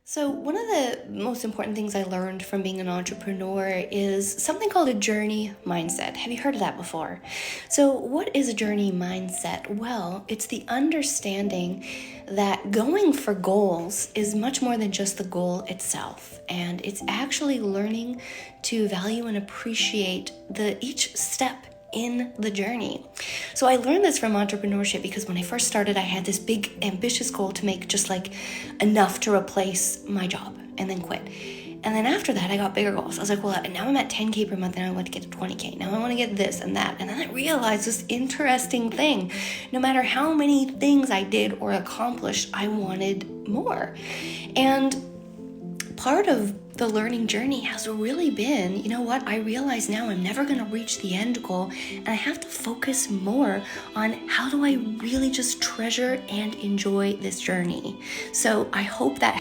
So, one of the most important things I learned from being an entrepreneur is something called a journey mindset. Have you heard of that before? So, what is a journey mindset? Well, it's the understanding that going for goals is much more than just the goal itself. And it's actually learning to value and appreciate the each step in the journey. So I learned this from entrepreneurship because when I first started, I had this big ambitious goal to make just like enough to replace my job and then quit. And then after that, I got bigger goals. I was like, well, now I'm at 10K per month and I want to get to 20K. Now I want to get this and that. And then I realized this interesting thing. No matter how many things I did or accomplished, I wanted more. And part of the learning journey has really been, you know what, I realize now I'm never going to reach the end goal, and I have to focus more on how do I really just treasure and enjoy this journey. So I hope that